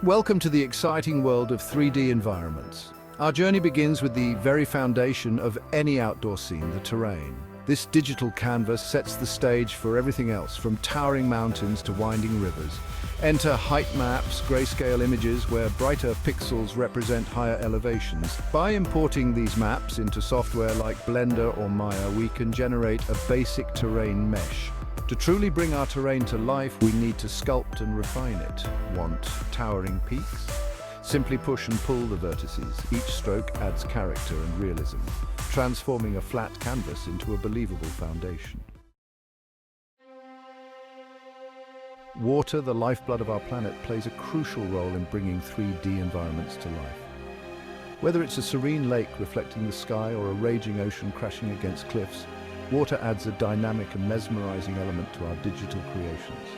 Welcome to the exciting world of 3D environments. Our journey begins with the very foundation of any outdoor scene, the terrain. This digital canvas sets the stage for everything else, from towering mountains to winding rivers. Enter height maps, grayscale images where brighter pixels represent higher elevations. By importing these maps into software like Blender or Maya, we can generate a basic terrain mesh. To truly bring our terrain to life, we need to sculpt and refine it. Want towering peaks? Simply push and pull the vertices. Each stroke adds character and realism, transforming a flat canvas into a believable foundation. Water, the lifeblood of our planet, plays a crucial role in bringing 3D environments to life. Whether it's a serene lake reflecting the sky or a raging ocean crashing against cliffs, water adds a dynamic and mesmerizing element to our digital creations.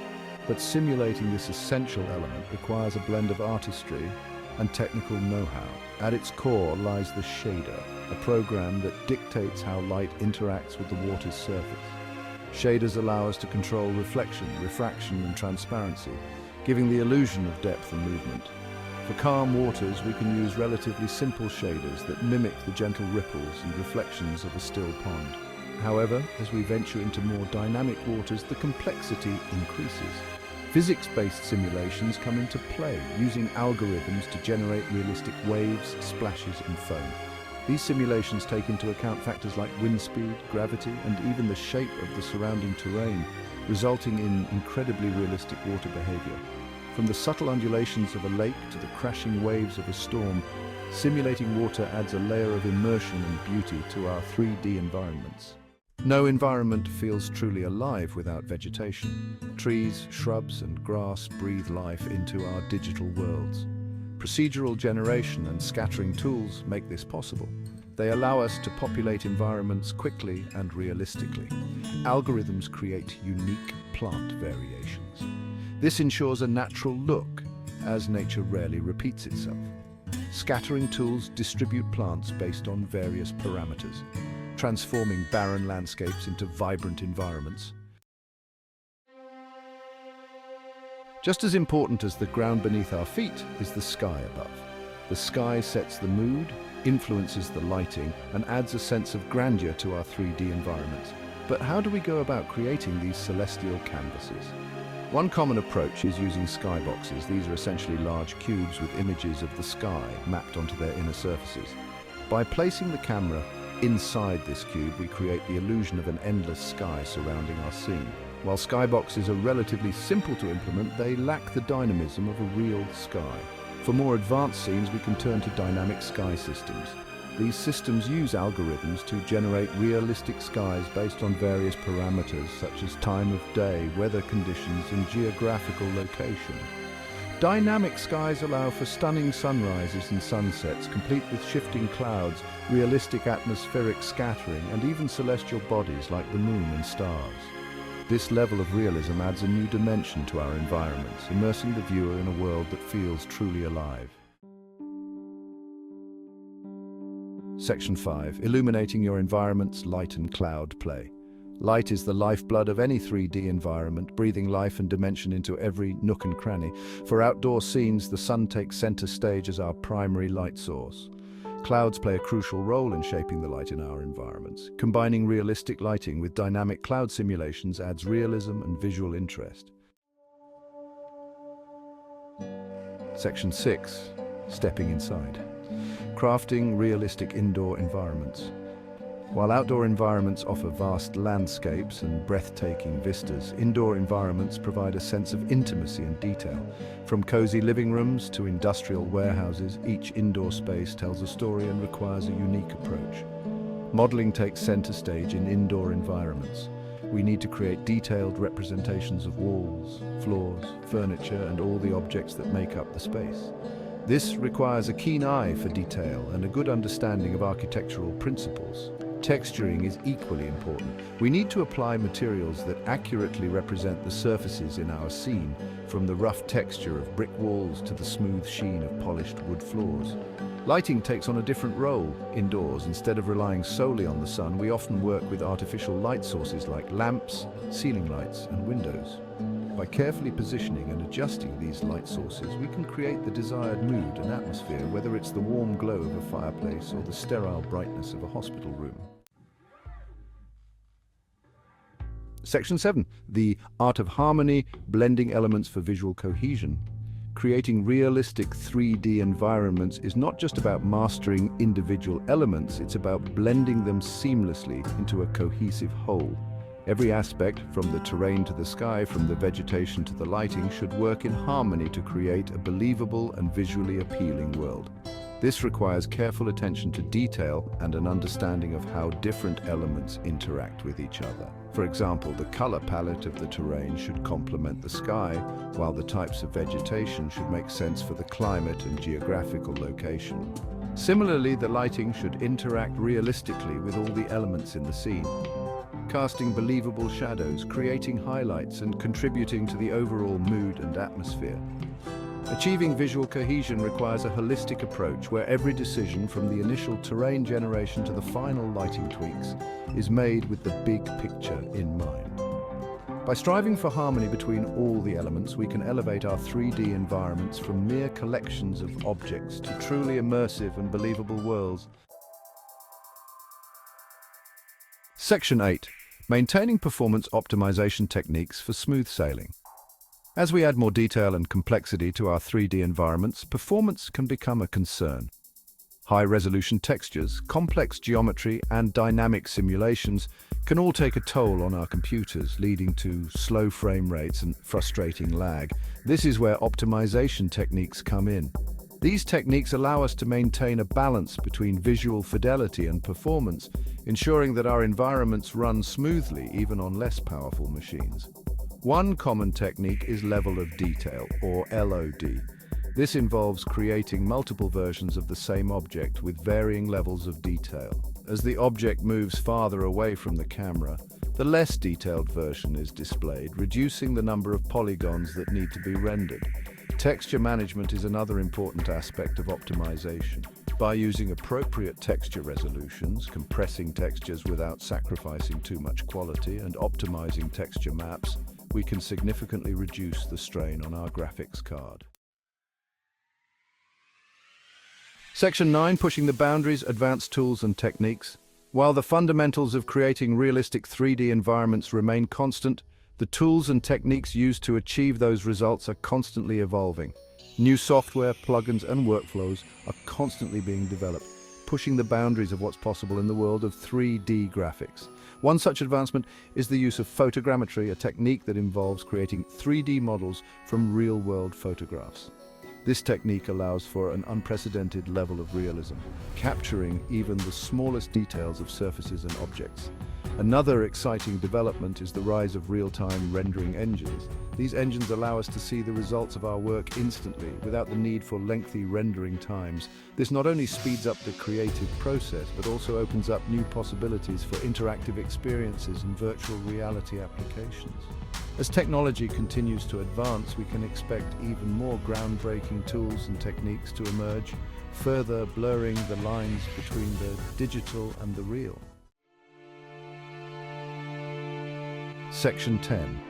But simulating this essential element requires a blend of artistry and technical know-how. At its core lies the shader, a program that dictates how light interacts with the water's surface. Shaders allow us to control reflection, refraction, and transparency, giving the illusion of depth and movement. For calm waters, we can use relatively simple shaders that mimic the gentle ripples and reflections of a still pond. However, as we venture into more dynamic waters, the complexity increases. Physics-based simulations come into play, using algorithms to generate realistic waves, splashes, and foam. These simulations take into account factors like wind speed, gravity, and even the shape of the surrounding terrain, resulting in incredibly realistic water behavior. From the subtle undulations of a lake to the crashing waves of a storm, simulating water adds a layer of immersion and beauty to our 3D environments. No environment feels truly alive without vegetation. Trees, shrubs, and grass breathe life into our digital worlds. Procedural generation and scattering tools make this possible. They allow us to populate environments quickly and realistically. Algorithms create unique plant variations. This ensures a natural look, as nature rarely repeats itself. Scattering tools distribute plants based on various parameters, transforming barren landscapes into vibrant environments. Just as important as the ground beneath our feet is the sky above. The sky sets the mood, influences the lighting, and adds a sense of grandeur to our 3D environments. But how do we go about creating these celestial canvases? One common approach is using skyboxes. These are essentially large cubes with images of the sky mapped onto their inner surfaces. By placing the camera inside this cube, we create the illusion of an endless sky surrounding our scene. While skyboxes are relatively simple to implement, they lack the dynamism of a real sky. For more advanced scenes, we can turn to dynamic sky systems. These systems use algorithms to generate realistic skies based on various parameters such as time of day, weather conditions, and geographical location. Dynamic skies allow for stunning sunrises and sunsets, complete with shifting clouds, realistic atmospheric scattering, and even celestial bodies like the moon and stars. This level of realism adds a new dimension to our environments, immersing the viewer in a world that feels truly alive. Section 5. Illuminating your environment's light and cloud play. Light is the lifeblood of any 3D environment, breathing life and dimension into every nook and cranny. For outdoor scenes, the sun takes center stage as our primary light source. Clouds play a crucial role in shaping the light in our environments. Combining realistic lighting with dynamic cloud simulations adds realism and visual interest. Section 6. Stepping inside. Crafting realistic indoor environments. While outdoor environments offer vast landscapes and breathtaking vistas, indoor environments provide a sense of intimacy and detail. From cozy living rooms to industrial warehouses, each indoor space tells a story and requires a unique approach. Modeling takes center stage in indoor environments. We need to create detailed representations of walls, floors, furniture, and all the objects that make up the space. This requires a keen eye for detail and a good understanding of architectural principles. Texturing is equally important. We need to apply materials that accurately represent the surfaces in our scene, from the rough texture of brick walls to the smooth sheen of polished wood floors. Lighting takes on a different role indoors. Instead of relying solely on the sun, we often work with artificial light sources like lamps, ceiling lights, and windows. By carefully positioning and adjusting these light sources, we can create the desired mood and atmosphere, whether it's the warm glow of a fireplace or the sterile brightness of a hospital room. Section 7. The art of harmony, blending elements for visual cohesion. Creating realistic 3D environments is not just about mastering individual elements, it's about blending them seamlessly into a cohesive whole. Every aspect, from the terrain to the sky, from the vegetation to the lighting, should work in harmony to create a believable and visually appealing world. This requires careful attention to detail and an understanding of how different elements interact with each other. For example, the color palette of the terrain should complement the sky, while the types of vegetation should make sense for the climate and geographical location. Similarly, the lighting should interact realistically with all the elements in the scene, casting believable shadows, creating highlights, and contributing to the overall mood and atmosphere. Achieving visual cohesion requires a holistic approach where every decision, from the initial terrain generation to the final lighting tweaks, is made with the big picture in mind. By striving for harmony between all the elements, we can elevate our 3D environments from mere collections of objects to truly immersive and believable worlds. Section 8. Maintaining performance optimization techniques for smooth sailing. As we add more detail and complexity to our 3D environments, performance can become a concern. High-resolution textures, complex geometry, and dynamic simulations can all take a toll on our computers, leading to slow frame rates and frustrating lag. This is where optimization techniques come in. These techniques allow us to maintain a balance between visual fidelity and performance, ensuring that our environments run smoothly even on less powerful machines. One common technique is level of detail, or LOD. This involves creating multiple versions of the same object with varying levels of detail. As the object moves farther away from the camera, the less detailed version is displayed, reducing the number of polygons that need to be rendered. Texture management is another important aspect of optimization. By using appropriate texture resolutions, compressing textures without sacrificing too much quality, and optimizing texture maps, we can significantly reduce the strain on our graphics card. Section 9. Pushing the boundaries, advanced tools and techniques. While the fundamentals of creating realistic 3D environments remain constant, the tools and techniques used to achieve those results are constantly evolving. New software, plugins, and workflows are constantly being developed, pushing the boundaries of what's possible in the world of 3D graphics. One such advancement is the use of photogrammetry, a technique that involves creating 3D models from real-world photographs. This technique allows for an unprecedented level of realism, capturing even the smallest details of surfaces and objects. Another exciting development is the rise of real-time rendering engines. These engines allow us to see the results of our work instantly, without the need for lengthy rendering times. This not only speeds up the creative process, but also opens up new possibilities for interactive experiences and virtual reality applications. As technology continues to advance, we can expect even more groundbreaking tools and techniques to emerge, further blurring the lines between the digital and the real. Section 10.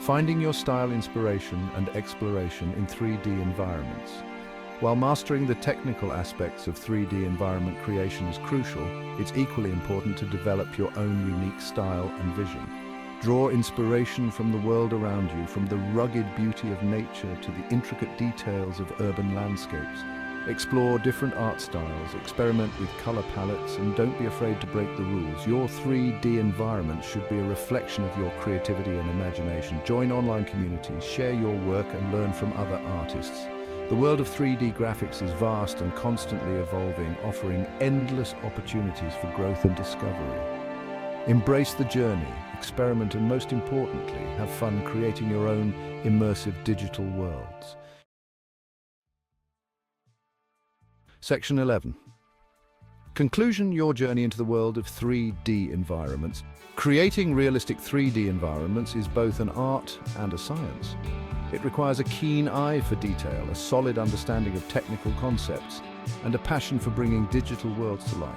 Finding your style, inspiration, and exploration in 3D environments. While mastering the technical aspects of 3D environment creation is crucial, it's equally important to develop your own unique style and vision. Draw inspiration from the world around you, from the rugged beauty of nature to the intricate details of urban landscapes. Explore different art styles, experiment with color palettes, and don't be afraid to break the rules. Your 3D environment should be a reflection of your creativity and imagination. Join online communities, share your work, and learn from other artists. The world of 3D graphics is vast and constantly evolving, offering endless opportunities for growth and discovery. Embrace the journey, experiment, and most importantly, have fun creating your own immersive digital worlds. Section 11. Conclusion: your journey into the world of 3D environments. Creating realistic 3D environments is both an art and a science. It requires a keen eye for detail, a solid understanding of technical concepts, and a passion for bringing digital worlds to life.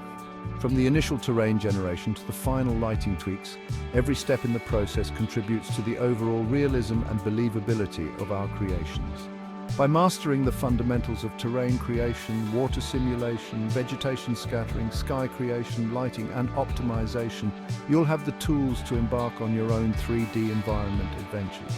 From the initial terrain generation to the final lighting tweaks, every step in the process contributes to the overall realism and believability of our creations. By mastering the fundamentals of terrain creation, water simulation, vegetation scattering, sky creation, lighting, and optimization, you'll have the tools to embark on your own 3D environment adventures.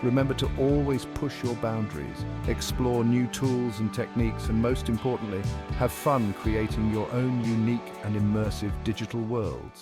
Remember to always push your boundaries, explore new tools and techniques, and most importantly, have fun creating your own unique and immersive digital worlds.